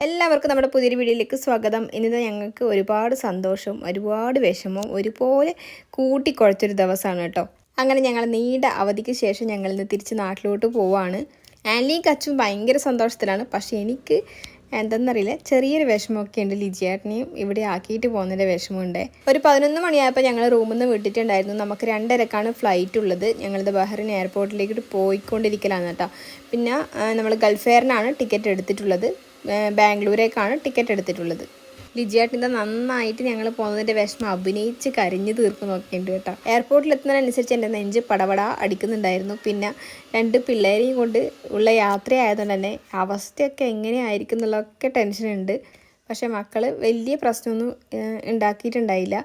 എല്ലാവർക്കും നമ്മുടെ പുതിയൊരു വീഡിയോയിലേക്ക് സ്വാഗതം. ഇന്ന് ഞങ്ങൾക്ക് ഒരുപാട് സന്തോഷവും ഒരുപാട് വിഷമവും ഒരുപോലെ കൂട്ടിക്കുഴച്ചൊരു ദിവസമാണ് കേട്ടോ. അങ്ങനെ ഞങ്ങൾ നീണ്ട അവധിക്ക് ശേഷം ഞങ്ങൾ ഇന്ന് തിരിച്ച് നാട്ടിലോട്ട് പോവാണ്. ആൻലിയും കച്ചും ഭയങ്കര സന്തോഷത്തിലാണ്. പക്ഷേ എനിക്ക് എന്തെന്നറിയില്ല, ചെറിയൊരു വിഷമമൊക്കെ ഉണ്ട്. ലിജിയേട്ടനെയും ഇവിടെ ആക്കിയിട്ട് പോകുന്നതിൻ്റെ വിഷമമുണ്ട്. ഒരു 11 മണിയായപ്പോൾ ഞങ്ങൾ റൂമിൽ നിന്ന് വിട്ടിട്ടുണ്ടായിരുന്നു. നമുക്ക് 2:30ക്കാണ് ഫ്ലൈറ്റ് ഉള്ളത്. ഞങ്ങളിത് ബഹ്റിൻ എയർപോർട്ടിലേക്ക് പോയിക്കൊണ്ടിരിക്കലാണ് കേട്ടോ. പിന്നെ നമ്മൾ ഗൾഫ് എയറിനാണ് ടിക്കറ്റ് എടുത്തിട്ടുള്ളത്. ബാംഗ്ലൂരേക്കാണ് ടിക്കറ്റ് എടുത്തിട്ടുള്ളത്. ലിജിയേട്ടൻ്റെ നന്നായിട്ട് ഞങ്ങൾ പോകുന്നതിൻ്റെ വിഷമം അഭിനയിച്ച് കരഞ്ഞു തീർക്കുന്നൊക്കെ ഉണ്ട് കേട്ടോ. എയർപോർട്ടിൽ എത്തുന്നതിനനുസരിച്ച് എൻ്റെ നെഞ്ച് പടപട അടിക്കുന്നുണ്ടായിരുന്നു. പിന്നെ 2 പിള്ളേരെയും കൊണ്ട് ഉള്ള യാത്രയായതുകൊണ്ട് തന്നെ അവസ്ഥയൊക്കെ എങ്ങനെയായിരിക്കും എന്നുള്ളതൊക്കെ ടെൻഷനുണ്ട്. പക്ഷേ മക്കൾ വലിയ പ്രശ്നമൊന്നും ഉണ്ടാക്കിയിട്ടുണ്ടായില്ല.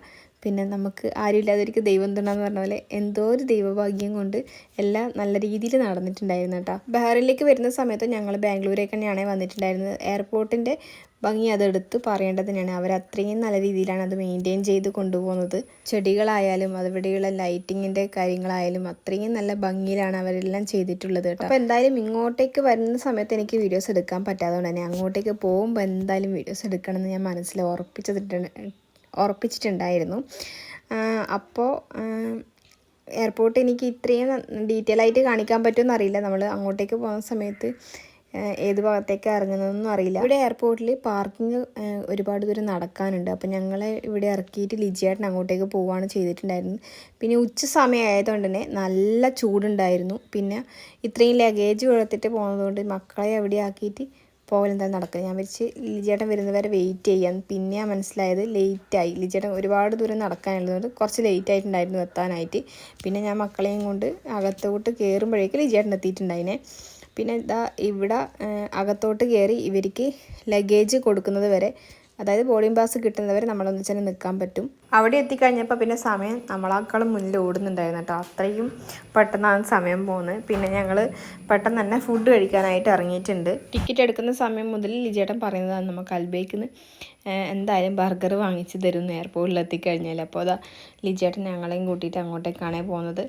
പിന്നെ നമുക്ക് ആരുമില്ലാതിരിക്കും ദൈവം തുണ്ടെന്ന് പറഞ്ഞ പോലെ എന്തോ ഒരു ദൈവഭാഗ്യം കൊണ്ട് എല്ലാം നല്ല രീതിയിൽ നടന്നിട്ടുണ്ടായിരുന്നു കേട്ടോ. ബഹ്റിനിലേക്ക് വരുന്ന സമയത്ത് ഞങ്ങൾ ബാംഗ്ലൂരേക്ക് തന്നെയാണ് വന്നിട്ടുണ്ടായിരുന്നത്. എയർപോർട്ടിൻ്റെ ഭംഗി അതെടുത്ത് പറയേണ്ടത് തന്നെയാണ്. അവരത്രയും നല്ല രീതിയിലാണ് അത് മെയിൻറ്റെയിൻ ചെയ്ത് കൊണ്ടുപോകുന്നത്. ചെടികളായാലും അതിവിടെയുള്ള ലൈറ്റിങ്ങിൻ്റെ കാര്യങ്ങളായാലും അത്രയും നല്ല ഭംഗിയിലാണ് അവരെല്ലാം ചെയ്തിട്ടുള്ളത് കേട്ടോ. അപ്പോൾ എന്തായാലും ഇങ്ങോട്ടേക്ക് വരുന്ന സമയത്ത് എനിക്ക് വീഡിയോസ് എടുക്കാൻ പറ്റാത്തതുകൊണ്ട് തന്നെ അങ്ങോട്ടേക്ക് പോകുമ്പോൾ എന്തായാലും വീഡിയോസ് എടുക്കണമെന്ന് ഞാൻ മനസ്സിൽ ഉറപ്പിച്ചിട്ടുണ്ടായിരുന്നു. അപ്പോൾ എയർപോർട്ട് എനിക്ക് ഇത്രയും ഡീറ്റെയിൽ ആയിട്ട് കാണിക്കാൻ പറ്റുമെന്ന് അറിയില്ല. നമ്മൾ അങ്ങോട്ടേക്ക് പോകുന്ന സമയത്ത് ഏത് ഭാഗത്തേക്ക് ഇറങ്ങുന്നതെന്നും അറിയില്ല. ഇവിടെ എയർപോർട്ടിൽ പാർക്കിംഗ് ഒരുപാട് ദൂരം നടക്കാനുണ്ട്. അപ്പോൾ ഞങ്ങളെ ഇവിടെ ഇറക്കിയിട്ട് ലിജിയേട്ടൻ അങ്ങോട്ടേക്ക് പോവുകയാണ് ചെയ്തിട്ടുണ്ടായിരുന്നത്. പിന്നെ ഉച്ച സമയമായതുകൊണ്ട് തന്നെ നല്ല ചൂടുണ്ടായിരുന്നു. പിന്നെ ഇത്രയും ലഗേജ് കൊടുത്തിട്ട് പോകുന്നതുകൊണ്ട് മക്കളെ എവിടെ ആക്കിയിട്ട് പോകലെന്തായാലും നടക്കുക. ഞാൻ വെച്ച് ലിജിയേട്ടൻ വരുന്നവരെ വെയിറ്റ് ചെയ്യാൻ. പിന്നെയാണ് മനസ്സിലായത് ലേറ്റായി. ലിജിയേട്ടൻ ഒരുപാട് ദൂരം നടക്കാനുള്ളതുകൊണ്ട് കുറച്ച് ലേറ്റ് ആയിട്ടുണ്ടായിരുന്നു എത്താനായിട്ട്. പിന്നെ ഞാൻ മക്കളെയും കൊണ്ട് അകത്തോട്ട് കയറുമ്പോഴേക്ക് ലിജിയേട്ടൻ എത്തിയിട്ടുണ്ടായിനെ. പിന്നെ ഇവിടെ അകത്തോട്ട് കയറി ഇവർക്ക് ലഗേജ് കൊടുക്കുന്നത് വരെ, അതായത് ബോർഡിംഗ് പാസ് കിട്ടുന്നവരെ നമ്മളൊന്നിച്ച് തന്നെ നിൽക്കാൻ പറ്റും. അവിടെ എത്തിക്കഴിഞ്ഞപ്പോൾ പിന്നെ സമയം നമ്മളാക്കാളും മുന്നിൽ ഓടുന്നുണ്ടായിരുന്നു കേട്ടോ. അത്രയും പെട്ടെന്നാണ് സമയം പോകുന്നത്. പിന്നെ ഞങ്ങൾ പെട്ടെന്ന് തന്നെ ഫുഡ് കഴിക്കാനായിട്ട് ഇറങ്ങിയിട്ടുണ്ട്. ടിക്കറ്റ് എടുക്കുന്ന സമയം മുതൽ ലിജിയേട്ടൻ പറയുന്നതാണ് നമുക്ക് അൽബേക്കിന്ന് എന്തായാലും ബർഗർ വാങ്ങിച്ച് തരും എയർപോർട്ടിൽ എത്തിക്കഴിഞ്ഞാൽ. അപ്പോൾ അതാ ലിജിയേട്ടൻ ഞങ്ങളെയും കൂട്ടിയിട്ട് അങ്ങോട്ടേക്കാണ് പോകുന്നത്.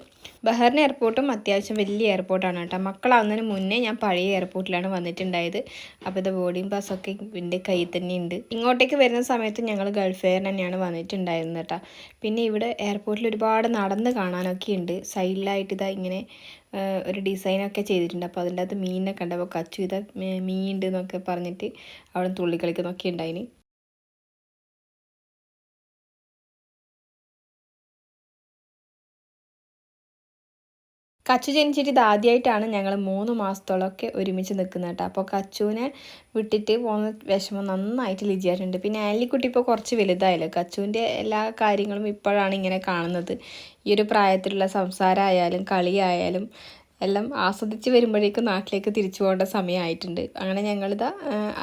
ബഹ്റിൻ എയർപോർട്ടും അത്യാവശ്യം വലിയ എയർപോർട്ടാണ് കേട്ടോ. മക്കളാവുന്നതിന് മുന്നേ ഞാൻ പഴയ എയർപോർട്ടിലാണ് വന്നിട്ടുണ്ടായത്. അപ്പോൾ ഇത് ബോർഡിംഗ് പാസ്സൊക്കെ എൻ്റെ കയ്യിൽ തന്നെ ഉണ്ട്. ഇങ്ങോട്ടേക്ക് വരുന്ന സമയത്ത് ഞങ്ങൾ ഗൾഫ് എയർ തന്നെയാണ് വന്നിട്ടുണ്ടായിരുന്നത് കേട്ടോ. പിന്നെ ഇവിടെ എയർപോർട്ടിൽ ഒരുപാട് നടന്ന് കാണാനൊക്കെ ഉണ്ട്. സൈഡിലായിട്ട് ഇതാ ഇങ്ങനെ ഒരു ഡിസൈനൊക്കെ ചെയ്തിട്ടുണ്ട്. അപ്പോൾ അതിൻ്റെ അകത്ത് മീനൊക്കെ ഉണ്ട്. അപ്പോൾ കച്ചു ഇതാ മീൻ ഉണ്ട് എന്നൊക്കെ പറഞ്ഞിട്ട് അവിടെ തുള്ളിക്കളിക്കുന്നൊക്കെ ഉണ്ടായിന്. കച്ചു ജനിച്ചിട്ട് ഇത് ആദ്യമായിട്ടാണ് ഞങ്ങൾ 3 മാസത്തോളമൊക്കെ ഒരുമിച്ച് നിൽക്കുന്നത് കേട്ടോ. അപ്പോൾ കച്ചുവിനെ വിട്ടിട്ട് പോകുന്ന വിഷമം നന്നായിട്ട് ലിജിയായിട്ടുണ്ട്. പിന്നെ ആലിക്കുട്ടി ഇപ്പോൾ കുറച്ച് വലുതായല്ലോ. കച്ചുവിൻ്റെ എല്ലാ കാര്യങ്ങളും ഇപ്പോഴാണ് ഇങ്ങനെ കാണുന്നത്. ഈ ഒരു പ്രായത്തിലുള്ള സംസാരമായാലും കളിയായാലും എല്ലാം ആസ്വദിച്ച് വരുമ്പോഴേക്കും നാട്ടിലേക്ക് തിരിച്ചു പോകേണ്ട സമയമായിട്ടുണ്ട്. അങ്ങനെ ഞങ്ങളിതാ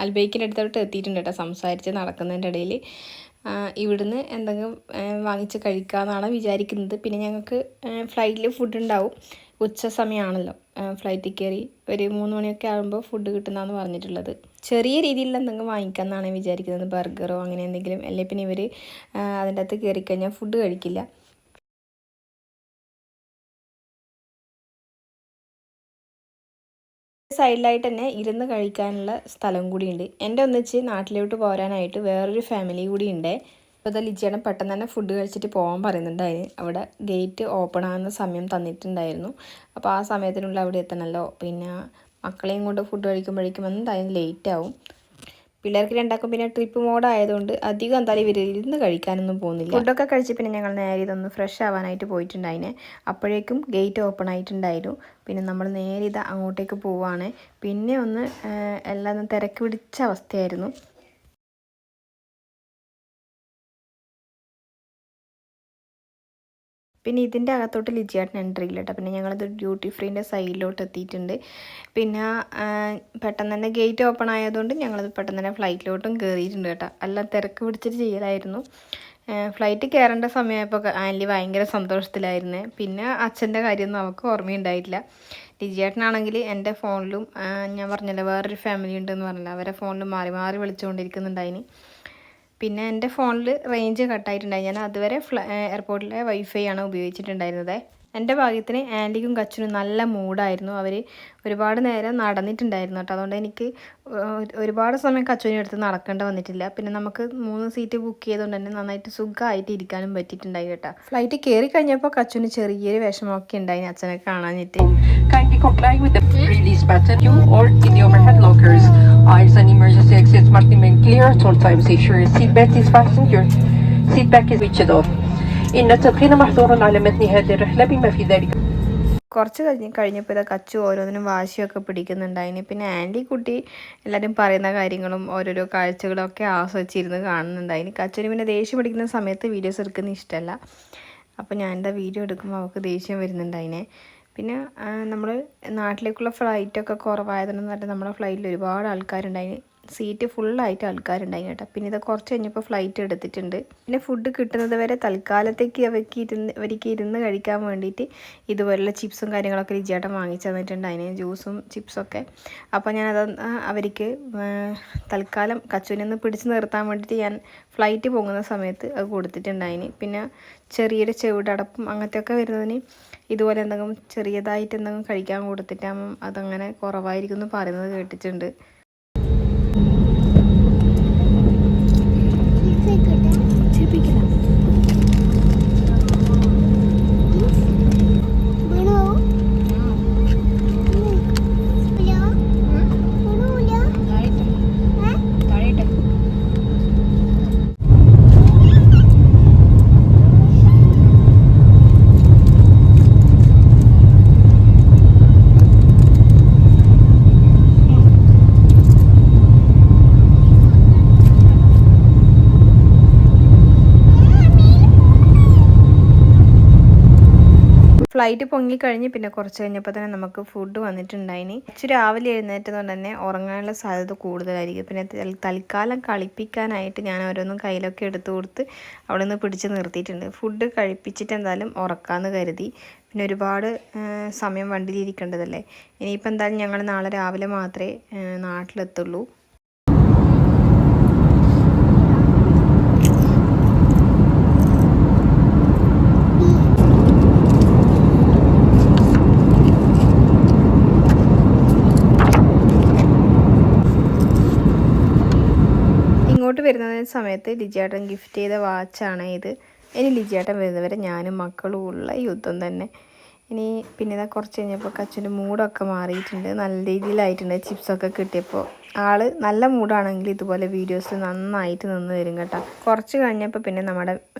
അൽബൈക്കിൻ്റെ അടുത്തോട്ട് എത്തിയിട്ടുണ്ട് കേട്ടോ. സംസാരിച്ച് നടക്കുന്നതിൻ്റെ ഇടയിൽ ഇവിടുന്ന് എന്തെങ്കിലും വാങ്ങിച്ച് കഴിക്കാമെന്നാണ് വിചാരിക്കുന്നത്. പിന്നെ ഞങ്ങൾക്ക് ഫ്ലൈറ്റിൽ ഫുഡ് ഉണ്ടാവും. ഉച്ച സമയമാണല്ലോ, ഫ്ലൈറ്റിൽ കയറി ഒരു 3 മണിയൊക്കെ ആകുമ്പോൾ ഫുഡ് കിട്ടുന്നതെന്ന് പറഞ്ഞിട്ടുള്ളത്. ചെറിയ രീതിയിലുള്ള എന്തെങ്കിലും വാങ്ങിക്കാമെന്നാണ് വിചാരിക്കുന്നത്. ബർഗറോ അങ്ങനെ എന്തെങ്കിലും. അല്ലെങ്കിൽ പിന്നെ ഇവർ അതിൻ്റെ അകത്ത് കയറിക്കഴിഞ്ഞാൽ ഫുഡ് കഴിക്കില്ല. സൈഡിലായിട്ട് തന്നെ ഇരുന്ന് കഴിക്കാനുള്ള സ്ഥലം കൂടിയുണ്ട്. എൻ്റെ ഒന്നിച്ച് നാട്ടിലോട്ട് പോരാനായിട്ട് വേറൊരു ഫാമിലി കൂടി ഉണ്ട്. അപ്പോൾ അത് ലിജിയേട്ടൻ പെട്ടെന്ന് തന്നെ ഫുഡ് കഴിച്ചിട്ട് പോകാൻ പറയുന്നുണ്ടായിരുന്നു. അവിടെ ഗേറ്റ് ഓപ്പൺ ആകുന്ന സമയം തന്നിട്ടുണ്ടായിരുന്നു. അപ്പോൾ ആ സമയത്തിനുള്ളിൽ അവിടെ എത്തണമല്ലോ. പിന്നെ മക്കളെയും കൊണ്ട് ഫുഡ് കഴിക്കുമ്പോഴേക്കും എന്തായാലും ലേറ്റ് ആവും. പിള്ളേർക്ക് രണ്ടാക്കും പിന്നെ ട്രിപ്പ് മോഡ് ആയതുകൊണ്ട് അധികം എന്തായാലും ഇവർ ഇരുന്ന് കഴിക്കാനൊന്നും പോകുന്നില്ല. ഫുഡൊക്കെ കഴിച്ച് പിന്നെ ഞങ്ങൾ നേരെ ഇതൊന്ന് ഫ്രഷ് ആവാനായിട്ട് പോയിട്ടുണ്ടായിനെ. അപ്പോഴേക്കും ഗേറ്റ് ഓപ്പൺ ആയിട്ടുണ്ടായിരുന്നു. പിന്നെ നമ്മൾ നേരെ ഇത് അങ്ങോട്ടേക്ക് പോവുകയാണ്. പിന്നെ ഒന്ന് എല്ലാം തിരക്ക് പിടിച്ച അവസ്ഥയായിരുന്നു. പിന്നെ ഇതിൻ്റെ അകത്തോട്ട് ലിജിയേട്ടൻ എൻട്രി ഇല്ല കേട്ടോ. പിന്നെ ഞങ്ങളത് ഡ്യൂട്ടി ഫ്രീൻ്റെ സൈഡിലോട്ട് എത്തിയിട്ടുണ്ട്. പിന്നെ പെട്ടെന്ന് തന്നെ ഗേറ്റ് ഓപ്പൺ ആയതുകൊണ്ട് ഞങ്ങളത് പെട്ടെന്ന് തന്നെ ഫ്ലൈറ്റിലോട്ടും കയറിയിട്ടുണ്ട് കേട്ടോ. എല്ലാം തിരക്ക് പിടിച്ചിട്ട് ചെയ്യലായിരുന്നു. ഫ്ലൈറ്റ് കയറേണ്ട സമയമായപ്പോൾ ആൻലി ഭയങ്കര സന്തോഷത്തിലായിരുന്നു. പിന്നെ അച്ഛൻ്റെ കാര്യമൊന്നും അവൾക്ക് ഓർമ്മയുണ്ടായിട്ടില്ല. ലിജിയേട്ടനാണെങ്കിൽ എൻ്റെ ഫോണിലും ഞാൻ പറഞ്ഞല്ലോ വേറൊരു ഫാമിലി ഉണ്ടെന്ന് പറഞ്ഞല്ലോ, അവരെ ഫോണിലും മാറി മാറി വിളിച്ചുകൊണ്ടിരിക്കുന്നുണ്ടായിന്. പിന്നെ എൻ്റെ ഫോണിൽ റേഞ്ച് കട്ടായിട്ടുണ്ടായി. ഞാൻ അതുവരെ എയർപോർട്ടിലെ വൈഫൈ ആണ് ഉപയോഗിച്ചിട്ടുണ്ടായിരുന്നത്. എൻ്റെ ഭാഗ്യത്തിന് ആൻറ്റിക്കും കച്ചുനും നല്ല മൂഡായിരുന്നു. അവർ ഒരുപാട് നേരം നടന്നിട്ടുണ്ടായിരുന്നു കേട്ടോ. അതുകൊണ്ട് എനിക്ക് ഒരുപാട് സമയം കച്ചുവിൻ്റെ അടുത്ത് നടക്കേണ്ട വന്നിട്ടില്ല. പിന്നെ നമുക്ക് 3 സീറ്റ് ബുക്ക് ചെയ്തുകൊണ്ട് തന്നെ നന്നായിട്ട് സുഖമായിട്ട് ഇരിക്കാനും പറ്റിയിട്ടുണ്ടായി കേട്ടോ. ഫ്ലൈറ്റ് കയറി കഴിഞ്ഞപ്പോൾ കച്ചുവിന് ചെറിയൊരു വിഷമമൊക്കെ ഉണ്ടായി അച്ഛനെ കാണാനിട്ട്. Kindly comply with the release button or in the overhead lockers. Eyes on emergency exits must remain clear at all times. Ensure your seatbelt is fastened. Your seatback is switched off. إن التدخين محظور على متن هذه الرحلة بما في ذلك. കുറച്ച് കഴിഞ്ഞപ്പോൾ ഇതാ കച്ചു ഓരോന്നിനും വാശിയൊക്കെ പിടിക്കുന്നുണ്ടായിന്. പിന്നെ anti കുട്ടി എല്ലാവരും പറയുന്ന കാര്യങ്ങളും ഓരോരോ കാഴ്ചകളൊക്കെ ആസ്വദിച്ചിരുന്ന് കാണുന്നുണ്ടായിന്. കച്ചുവിന് പിന്നെ ദേഷ്യം പിടിക്കുന്ന സമയത്ത് വീഡിയോസ് എടുക്കുന്ന ഇഷ്ടമല്ല. അപ്പോൾ ഞാൻ എന്താ വീഡിയോ എടുക്കുമ്പോൾ അവൾക്ക് ദേഷ്യം വരുന്നുണ്ടായിനെ. പിന്നെ നമ്മൾ നാട്ടിലേക്കുള്ള ഫ്ലൈറ്റൊക്കെ കുറവായതെന്ന് പറഞ്ഞാൽ നമ്മുടെ ഫ്ലൈറ്റിൽ ഒരുപാട് ആൾക്കാരുണ്ടായിന്. സീറ്റ് ഫുള്ളായിട്ട് ആൾക്കാരുണ്ടായി കേട്ടോ. പിന്നെ ഇത് കുറച്ച് കഴിഞ്ഞപ്പോൾ ഫ്ലൈറ്റ് എടുത്തിട്ടുണ്ട്. പിന്നെ ഫുഡ് കിട്ടുന്നത് വരെ തൽക്കാലത്തേക്ക് അവർക്ക് ഇരുന്ന് കഴിക്കാൻ വേണ്ടിയിട്ട് ഇതുപോലുള്ള ചിപ്സും കാര്യങ്ങളൊക്കെ ലിജിയേട്ടൻ വാങ്ങിച്ചു തന്നിട്ടുണ്ട്. അതിന് ജ്യൂസും ചിപ്സൊക്കെ. അപ്പോൾ ഞാനത് അവർക്ക് തൽക്കാലം കച്ചുവിനെ ഒന്ന് പിടിച്ച് നിർത്താൻ വേണ്ടിയിട്ട് ഞാൻ ഫ്ലൈറ്റ് പോകുന്ന സമയത്ത് അത് കൊടുത്തിട്ടുണ്ടായിന്. പിന്നെ ചെറിയൊരു ചെവിടടപ്പും അങ്ങനത്തെയൊക്കെ വരുന്നതിന് ഇതുപോലെ എന്തെങ്കിലും ചെറിയതായിട്ട് എന്തെങ്കിലും കഴിക്കാൻ കൊടുത്തിട്ടാകുമ്പം അതങ്ങനെ കുറവായിരിക്കും എന്ന് പറയുന്നത് കേട്ടിട്ടുണ്ട്. ഫ്ലൈറ്റ് പൊങ്ങിക്കഴിഞ്ഞ് പിന്നെ കുറച്ച് കഴിഞ്ഞപ്പോൾ തന്നെ നമുക്ക് ഫുഡ് വന്നിട്ടുണ്ടായിന്. ഇച്ചിരി രാവിലെ എഴുന്നേറ്റതുകൊണ്ട് തന്നെ ഉറങ്ങാനുള്ള സാധ്യത കൂടുതലായിരിക്കും. പിന്നെ തൽക്കാലം കളിപ്പിക്കാനായിട്ട് ഞാൻ ഓരോന്നും കയ്യിലൊക്കെ എടുത്തു കൊടുത്ത് അവിടെ നിന്ന് പിടിച്ച് നിർത്തിയിട്ടുണ്ട്. ഫുഡ് കഴിപ്പിച്ചിട്ട് എന്തായാലും ഉറക്കാമെന്ന് കരുതി. പിന്നെ ഒരുപാട് സമയം വണ്ടിയിലിരിക്കേണ്ടതല്ലേ. ഇനിയിപ്പോൾ എന്തായാലും ഞങ്ങൾ നാളെ രാവിലെ മാത്രമേ നാട്ടിലെത്തുള്ളൂ. ഇങ്ങോട്ട് വരുന്ന സമയത്ത് ലിജിയേട്ടൻ ഗിഫ്റ്റ് ചെയ്ത വാച്ചാണ് ഇത്. ഇനി ലിജിയേട്ടൻ വരുന്നവരെ ഞാനും മക്കളും ഉള്ള യുദ്ധം തന്നെ. ഇനി പിന്നെ ഇതാ കുറച്ച് കഴിഞ്ഞപ്പോൾ കച്ചുവിൻ്റെ മൂഡൊക്കെ മാറിയിട്ടുണ്ട്. നല്ല രീതിയിലായിട്ടുണ്ട്. ചിപ്സൊക്കെ കിട്ടിയപ്പോൾ ആൾ നല്ല മൂഡാണെങ്കിൽ ഇതുപോലെ വീഡിയോസ് നന്നായിട്ട് നിന്ന് തരും കേട്ടോ. കുറച്ച് കഴിഞ്ഞപ്പോൾ പിന്നെ നമ്മുടെ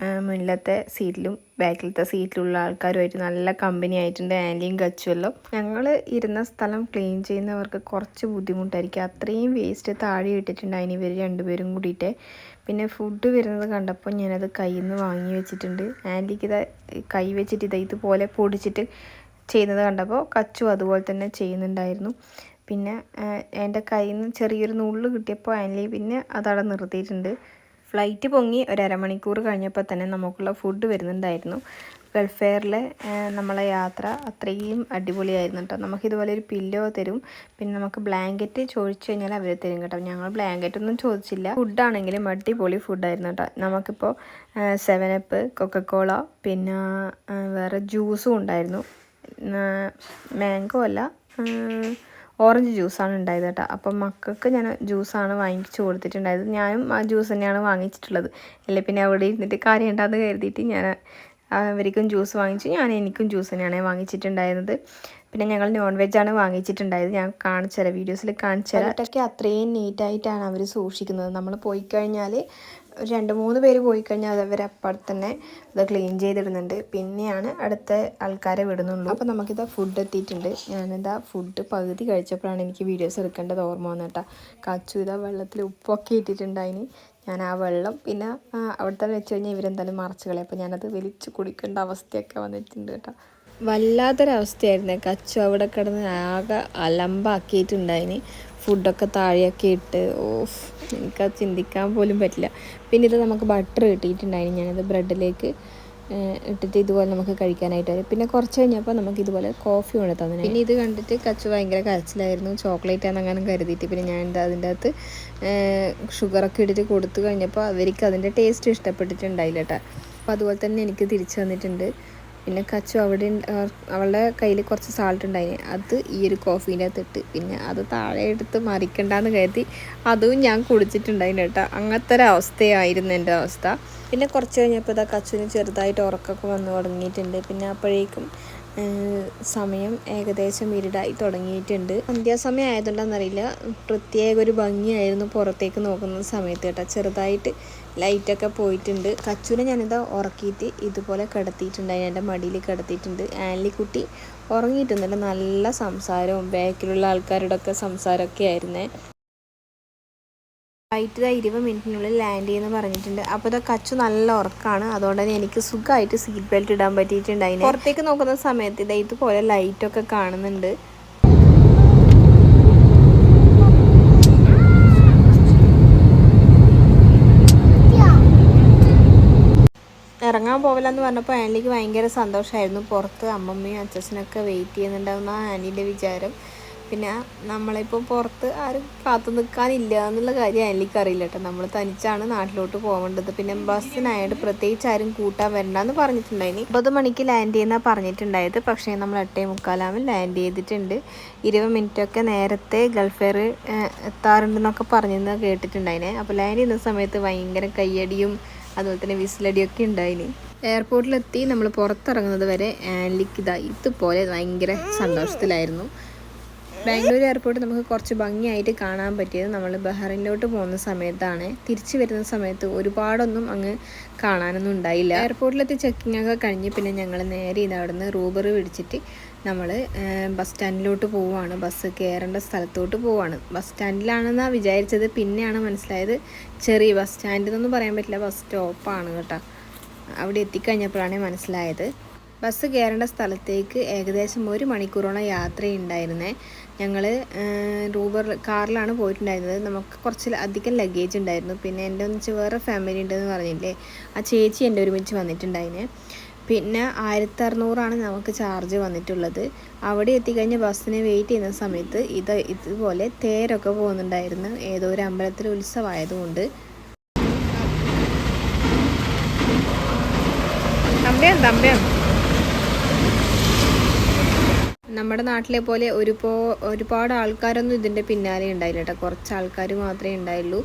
മുന്നിലത്തെ സീറ്റിലും ബാക്കിലത്തെ സീറ്റിലുള്ള ആൾക്കാരുമായിട്ട് നല്ല കമ്പനി ആയിട്ടുണ്ട്. ആൻറ്റിയും കച്ചുവല്ലോ. ഞങ്ങൾ ഇരുന്ന സ്ഥലം ക്ലീൻ ചെയ്യുന്നവർക്ക് കുറച്ച് ബുദ്ധിമുട്ടായിരിക്കും. അത്രയും വേസ്റ്റ് താഴെ ഇട്ടിട്ടുണ്ടായിന് ഇവർ രണ്ടുപേരും കൂടിയിട്ട്. പിന്നെ ഫുഡ് വരുന്നത് കണ്ടപ്പോൾ ഞാനത് കയ്യിൽ നിന്ന് വാങ്ങി വെച്ചിട്ടുണ്ട്. ആൻറ്റിക്ക് ഇത് കൈ വെച്ചിട്ട് ഇതുപോലെ പൊടിച്ചിട്ട് ചെയ്യുന്നത് കണ്ടപ്പോൾ കച്ചു അതുപോലെ തന്നെ ചെയ്യുന്നുണ്ടായിരുന്നു. പിന്നെ എൻ്റെ കയ്യിൽ നിന്ന് ചെറിയൊരു നുള്ളു കിട്ടിയപ്പോൾ ആൻറ്റി പിന്നെ അതവിടെ നിർത്തിയിട്ടുണ്ട്. ഫ്ലൈറ്റ് പൊങ്ങി ഒരു അരമണിക്കൂർ കഴിഞ്ഞപ്പോൾ തന്നെ നമുക്കുള്ള ഫുഡ് വരുന്നുണ്ടായിരുന്നു. ഗൾഫ് എയറിലെ നമ്മളെ യാത്ര അത്രയും അടിപൊളിയായിരുന്നു കേട്ടോ. നമുക്കിതുപോലെ ഒരു പില്ലോ തരും. പിന്നെ നമുക്ക് ബ്ലാങ്കറ്റ് ചോദിച്ചു കഴിഞ്ഞാൽ അവർ തരും കേട്ടോ. ഞങ്ങൾ ബ്ലാങ്കറ്റൊന്നും ചോദിച്ചില്ല. ഫുഡാണെങ്കിലും അടിപൊളി ഫുഡായിരുന്നു കേട്ടോ. നമുക്കിപ്പോൾ 7up, കൊക്കക്കോള, പിന്നെ വേറെ ജ്യൂസും ഉണ്ടായിരുന്നു. മാംഗോ അല്ല, ഓറഞ്ച് ജ്യൂസാണ് ഉണ്ടായത് കേട്ടോ. അപ്പം മക്കൾക്ക് ഞാൻ ജ്യൂസാണ് വാങ്ങിച്ചു കൊടുത്തിട്ടുണ്ടായത്. ഞാനും ആ ജ്യൂസ് തന്നെയാണ് വാങ്ങിച്ചിട്ടുള്ളത്. അല്ലേ പിന്നെ അവിടെ ഇരുന്നിട്ട് കാര്യം ഉണ്ടാകുന്ന കരുതിയിട്ട് ഞാൻ അവർക്കും ജ്യൂസ് വാങ്ങിച്ചു. എനിക്കും ജ്യൂസ് തന്നെയാണ് വാങ്ങിച്ചിട്ടുണ്ടായിരുന്നത്. പിന്നെ ഞങ്ങൾ നോൺ വെജാണ് വാങ്ങിച്ചിട്ടുണ്ടായത്. ഞാൻ കാണിച്ചു തരാം, വീഡിയോസിൽ കാണിച്ചു തരാം. അതൊക്കെ അത്രയും നീറ്റായിട്ടാണ് അവർ സൂക്ഷിക്കുന്നത്. നമ്മൾ പോയി കഴിഞ്ഞാൽ 2-3 പേര് പോയി കഴിഞ്ഞാൽ അവരപ്പുറത്ത് തന്നെ അത് ക്ലീൻ ചെയ്തിടുന്നുണ്ട്. പിന്നെയാണ് അടുത്ത ആൾക്കാരെ വിടുന്നുള്ളൂ. അപ്പോൾ നമുക്കിതാ ഫുഡ് എത്തിയിട്ടുണ്ട്. ഞാനിതാ ഫുഡ് പകുതി കഴിച്ചപ്പോഴാണ് എനിക്ക് വീഡിയോസ് എടുക്കേണ്ടത് ഓർമ്മ വന്നു കേട്ടോ. കച്ചു ഇതാ വെള്ളത്തിൽ ഉപ്പൊക്കെ ഇട്ടിട്ടുണ്ടായിന്. ഞാൻ ആ വെള്ളം പിന്നെ അവിടെ തന്നെ വെച്ച് കഴിഞ്ഞാൽ ഇവരെന്തായാലും മറച്ച് കളയും. അപ്പോൾ ഞാനത് വലിച്ച് കുടിക്കേണ്ട അവസ്ഥയൊക്കെ വന്നിട്ടുണ്ട് കേട്ടോ. വല്ലാത്തൊരവസ്ഥയായിരുന്നു. കച്ചു അവിടെ കിടന്ന് ആകെ അലമ്പാക്കിയിട്ടുണ്ടായിന്. ഫുഡൊക്കെ താഴെയൊക്കെ ഇട്ട് എനിക്കത് ചിന്തിക്കാൻ പോലും പറ്റില്ല. പിന്നെ ഇത് നമുക്ക് ബട്ടർ കിട്ടിയിട്ടുണ്ടായിരുന്നു. ഞാനത് ബ്രെഡിലേക്ക് ഇട്ടിട്ട് ഇതുപോലെ നമുക്ക് കഴിക്കാനായിട്ട് വരും. പിന്നെ കുറച്ച് കഴിഞ്ഞപ്പോൾ നമുക്ക് ഇതുപോലെ കോഫി കൊണ്ട് തന്നെ. പിന്നെ ഇത് കണ്ടിട്ട് കച്ചു ഭയങ്കര കരച്ചിലായിരുന്നു. ചോക്ലേറ്റ് ആണെന്നെങ്ങാനും കരുതിയിട്ട്. പിന്നെ ഞാൻ അതിൻ്റെ അകത്ത് ഷുഗറൊക്കെ ഇട്ടിട്ട് കൊടുത്തു കഴിഞ്ഞപ്പോൾ അവർക്ക് അതിൻ്റെ ടേസ്റ്റ് ഇഷ്ടപ്പെട്ടിട്ടുണ്ടായില്ല കേട്ടോ. അപ്പോൾ അതുപോലെ തന്നെ എനിക്ക് തിരിച്ചു തന്നിട്ടുണ്ട്. പിന്നെ കച്ചു അവിടെ അവളുടെ കയ്യിൽ കുറച്ച് സാൾട്ട് ഉണ്ടായിന്, അത് ഈ ഒരു കോഫീൻ്റെ അകത്തിട്ട് പിന്നെ അത് താഴെ എടുത്ത് മറിക്കണ്ടെന്ന് കരുതി അതും ഞാൻ കുടിച്ചിട്ടുണ്ടായിന് കേട്ടോ. അങ്ങനത്തെ ഒരു അവസ്ഥയായിരുന്നു എൻ്റെ അവസ്ഥ. പിന്നെ കുറച്ച് കഴിഞ്ഞപ്പോൾ ഇതാ കച്ചുവിന് ചെറുതായിട്ട് ഉറക്കമൊക്കെ വന്ന് തുടങ്ങിയിട്ടുണ്ട്. പിന്നെ അപ്പോഴേക്കും സമയം ഏകദേശം ഇരുടായി തുടങ്ങിയിട്ടുണ്ട്. സന്ധ്യാസമയം ആയതുകൊണ്ടെന്നറിയില്ല, പ്രത്യേക ഒരു ഭംഗിയായിരുന്നു പുറത്തേക്ക് നോക്കുന്ന സമയത്ത് കേട്ടോ. ചെറുതായിട്ട് ലൈറ്റൊക്കെ പോയിട്ടുണ്ട്. കച്ചുവിനെ ഞാനിതാ ഉറക്കിയിട്ട് ഇതുപോലെ കിടത്തിയിട്ടുണ്ടായി, എൻ്റെ മടിയിൽ കിടത്തിയിട്ടുണ്ട്. ആൻലിക്കുട്ടി ഉറങ്ങിയിട്ടൊന്നുമില്ല, നല്ല സംസാരവും ബാക്കിലുള്ള ആൾക്കാരോടൊക്കെ സംസാരമൊക്കെ ആയിരുന്നേ. ഫ്ലൈറ്റ് 20 മിനിറ്റിനുള്ളിൽ ലാൻഡ് ചെയ്യുമെന്ന് പറഞ്ഞിട്ടുണ്ട്. അപ്പോൾ ഇതാ കച്ചു നല്ല ഉറക്കമാണ്, അതുകൊണ്ട് തന്നെ എനിക്ക് സുഖമായിട്ട് സീറ്റ് ബെൽറ്റ് ഇടാൻ പറ്റിയിട്ടുണ്ടായിരുന്നു. പുറത്തേക്ക് നോക്കുന്ന സമയത്ത് ഇതാ ഇതുപോലെ ലൈറ്റൊക്കെ കാണുന്നുണ്ട്. ഇറങ്ങാൻ പോവില്ലെന്ന് പറഞ്ഞപ്പോൾ ആൻറ്റിക്ക് ഭയങ്കര സന്തോഷമായിരുന്നു. പുറത്ത് അമ്മമ്മയും അച്ഛനൊക്കെ വെയിറ്റ് ചെയ്യുന്നുണ്ടാവുന്ന ആൻറ്റീൻ്റെ വിചാരം. പിന്നെ നമ്മളിപ്പോൾ പുറത്ത് ആരും കാത്തു നിൽക്കാനില്ല എന്നുള്ള കാര്യം ആൻറ്റിക്ക് അറിയില്ല കേട്ടോ. നമ്മൾ തനിച്ചാണ് നാട്ടിലോട്ട് പോകേണ്ടത്. പിന്നെ ബസ്സിനായിട്ട് പ്രത്യേകിച്ച് ആരും കൂട്ടാൻ വരണ്ടെന്ന് പറഞ്ഞിട്ടുണ്ടായിന്. 9 മണിക്ക് ലാൻഡ് ചെയ്യുന്നതാണ് പറഞ്ഞിട്ടുണ്ടായത്. പക്ഷേ നമ്മൾ 8:45 ലാൻഡ് ചെയ്തിട്ടുണ്ട്. 20 മിനിറ്റൊക്കെ നേരത്തെ ഗൾഫ് എയർ എത്താറുണ്ടെന്നൊക്കെ പറഞ്ഞെന്ന് കേട്ടിട്ടുണ്ടായിനെ. അപ്പോൾ ലാൻഡ് ചെയ്യുന്ന സമയത്ത് ഭയങ്കര കയ്യടിയും അതുപോലെ തന്നെ വിസിലടിയൊക്കെ ഉണ്ടായിന്. എയർപോർട്ടിലെത്തി നമ്മൾ പുറത്തിറങ്ങുന്നത് വരെ ആൻലിക്ക് ഇതുപോലെ ഭയങ്കര സന്തോഷത്തിലായിരുന്നു. ബാംഗ്ലൂർ എയർപോർട്ട് നമുക്ക് കുറച്ച് ഭംഗിയായിട്ട് കാണാൻ പറ്റിയത് നമ്മൾ ബഹ്റൈനിലോട്ട് പോകുന്ന സമയത്താണ്. തിരിച്ചു വരുന്ന സമയത്ത് ഒരുപാടൊന്നും അങ്ങ് കാണാനൊന്നും ഉണ്ടായില്ല. എയർപോർട്ടിലെത്തി ചെക്കിംഗ് ഒക്കെ കഴിഞ്ഞ് പിന്നെ ഞങ്ങൾ നേരെ അവിടെ നിന്ന് റൂബർ പിടിച്ചിട്ട് നമ്മൾ ബസ് സ്റ്റാൻഡിലോട്ട് പോവുകയാണ്. ബസ് കയറേണ്ട സ്ഥലത്തോട്ട് പോവുകയാണ്. ബസ് സ്റ്റാൻഡിലാണെന്നാണ് വിചാരിച്ചത്, പിന്നെയാണ് മനസ്സിലായത് ചെറിയ ബസ് സ്റ്റാൻഡ് എന്നൊന്നും പറയാൻ പറ്റില്ല, ബസ് സ്റ്റോപ്പാണ് കേട്ടോ. അവിടെ എത്തിക്കഴിഞ്ഞപ്പോഴാണ് മനസ്സിലായത്. ബസ് കയറേണ്ട സ്ഥലത്തേക്ക് ഏകദേശം 1 മണിക്കൂറോളം യാത്രയുണ്ടായിരുന്നേ. ഞങ്ങൾ റൂബർ കാറിലാണ് പോയിട്ടുണ്ടായിരുന്നത്. നമുക്ക് കുറച്ച് അധികം ലഗേജ് ഉണ്ടായിരുന്നു. പിന്നെ എൻ്റെ ഒന്നിച്ച് വേറെ ഫാമിലി ഉണ്ടെന്ന് പറഞ്ഞില്ലേ, ആ ചേച്ചി എൻ്റെ ഒരുമിച്ച് വന്നിട്ടുണ്ടായിന്. പിന്നെ 1600 നമുക്ക് ചാർജ് വന്നിട്ടുള്ളത്. അവിടെ എത്തിക്കഴിഞ്ഞ് ബസ്സിന് വെയിറ്റ് ചെയ്യുന്ന സമയത്ത് ഇതുപോലെ തേരൊക്കെ പോകുന്നുണ്ടായിരുന്നു. ഏതോ ഒരു അമ്പലത്തിൽ ഉത്സവമായതുകൊണ്ട്. നമ്മുടെ നാട്ടിലെ പോലെ ഒരുപാട് ആൾക്കാരൊന്നും ഇതിൻ്റെ പിന്നാലെ ഉണ്ടായില്ല കേട്ടോ. കുറച്ച് ആൾക്കാർ മാത്രമേ ഉണ്ടായുള്ളൂ.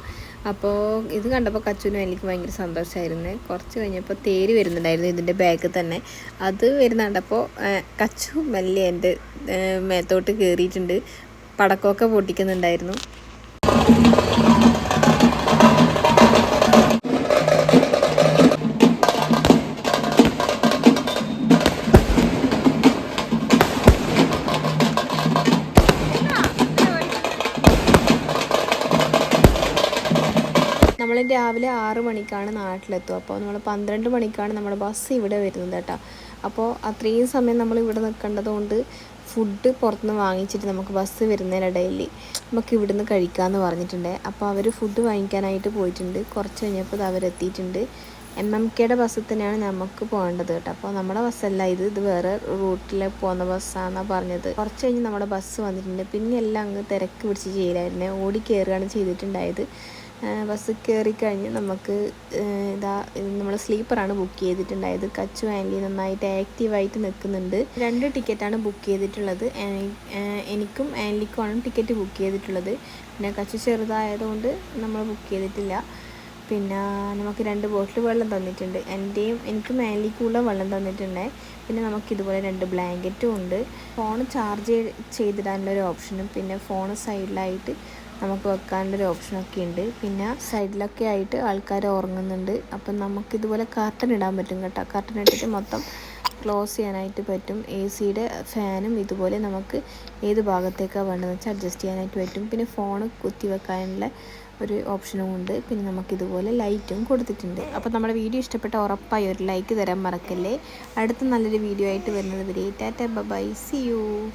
അപ്പോൾ ഇത് കണ്ടപ്പോൾ കച്ചുവിനും എനിക്ക് ഭയങ്കര സന്തോഷമായിരുന്നു. കുറച്ച് കഴിഞ്ഞപ്പോൾ തേര് വരുന്നുണ്ടായിരുന്നു ഇതിൻ്റെ ബാക്കിൽ തന്നെ. അത് വരുന്നുണ്ടപ്പോൾ കച്ചു മെല്ലെ എൻ്റെ മേത്തോട്ട് കയറിയിട്ടുണ്ട്. പടക്കമൊക്കെ പൊട്ടിക്കുന്നുണ്ടായിരുന്നു. നമ്മൾ രാവിലെ 6 മണിക്കാണ് നാട്ടിലെത്തുക. അപ്പോൾ നമ്മൾ 12 മണിക്കാണ് നമ്മുടെ ബസ് ഇവിടെ വരുന്നത് കേട്ടോ. അപ്പോൾ അത്രയും സമയം നമ്മൾ ഇവിടെ നിൽക്കേണ്ടതുകൊണ്ട് ഫുഡ് പുറത്തുനിന്ന് വാങ്ങിച്ചിട്ട് നമുക്ക് ബസ് വരുന്നതിനിടയിൽ നമുക്ക് ഇവിടുന്ന് കഴിക്കാമെന്ന് പറഞ്ഞിട്ടുണ്ട്. അപ്പോൾ അവർ ഫുഡ് വാങ്ങിക്കാനായിട്ട് പോയിട്ടുണ്ട്. കുറച്ച് കഴിഞ്ഞപ്പോൾ അവരെത്തിയിട്ടുണ്ട്. MMKയുടെ ബസ്സിൽ തന്നെയാണ് നമുക്ക് പോകേണ്ടത് കേട്ടോ. അപ്പോൾ നമ്മുടെ ബസ്സല്ല ഇത് വേറെ റൂട്ടിൽ പോകുന്ന ബസ്സാണെന്നാണ് പറഞ്ഞത്. കുറച്ച് കഴിഞ്ഞ് നമ്മുടെ ബസ് വന്നിട്ടുണ്ട്. പിന്നെ എല്ലാം അങ്ങ് തിരക്ക് പിടിച്ച് ചെയ്യലായിരുന്നേ, ഓടി കയറുകയാണ് ചെയ്തിട്ടുണ്ടായത്. ബസ് കയറിക്കഴിഞ്ഞ് നമുക്ക് നമ്മൾ സ്ലീപ്പറാണ് ബുക്ക് ചെയ്തിട്ടുണ്ടായത്. കച്ചു ആൻറ്റി നന്നായിട്ട് ആക്റ്റീവായിട്ട് നിൽക്കുന്നുണ്ട്. 2 ടിക്കറ്റാണ് ബുക്ക് ചെയ്തിട്ടുള്ളത്. എനിക്കും ആൻലിക്കുമാണ് ടിക്കറ്റ് ബുക്ക് ചെയ്തിട്ടുള്ളത്. പിന്നെ കച്ചു ചെറുതായതുകൊണ്ട് നമ്മൾ ബുക്ക് ചെയ്തിട്ടില്ല. പിന്നെ നമുക്ക് 2 ബോട്ടിൽ വെള്ളം തന്നിട്ടുണ്ട്. എനിക്കും ആൻലിക്കുള്ള വെള്ളം തന്നിട്ടുണ്ട്. പിന്നെ നമുക്കിതുപോലെ 2 ബ്ലാങ്കറ്റും ഉണ്ട്. ഫോൺ ചാർജ് ചെയ്തിടാനുള്ളൊരു ഓപ്ഷനും പിന്നെ ഫോൺ സൈഡിലായിട്ട് നമുക്ക് വെക്കാനുള്ളൊരു ഓപ്ഷനൊക്കെ ഉണ്ട്. പിന്നെ സൈഡിലൊക്കെ ആയിട്ട് ആൾക്കാർ ഉറങ്ങുന്നുണ്ട്. അപ്പം നമുക്കിതുപോലെ കർട്ടൻ ഇടാൻ പറ്റും കേട്ടോ. കർട്ടൻ ഇട്ടിട്ട് മൊത്തം ക്ലോസ് ചെയ്യാനായിട്ട് പറ്റും. AC-യുടെ ഫാനും ഇതുപോലെ നമുക്ക് ഏത് ഭാഗത്തേക്കാണ് വേണ്ടതെന്ന് വെച്ചാൽ അഡ്ജസ്റ്റ് ചെയ്യാനായിട്ട് പറ്റും. പിന്നെ ഫോൺ കുത്തി വെക്കാനുള്ള ഒരു ഓപ്ഷനും ഉണ്ട്. പിന്നെ നമുക്കിതുപോലെ ലൈറ്റും കൊടുത്തിട്ടുണ്ട്. അപ്പോൾ നമ്മുടെ വീഡിയോ ഇഷ്ടപ്പെട്ട ഉറപ്പായി ഒരു ലൈക്ക് തരാൻ മറക്കല്ലേ. അടുത്ത നല്ലൊരു വീഡിയോ ആയിട്ട് വരുന്നത് വരെ ടാറ്റ ബൈ, സീ യു.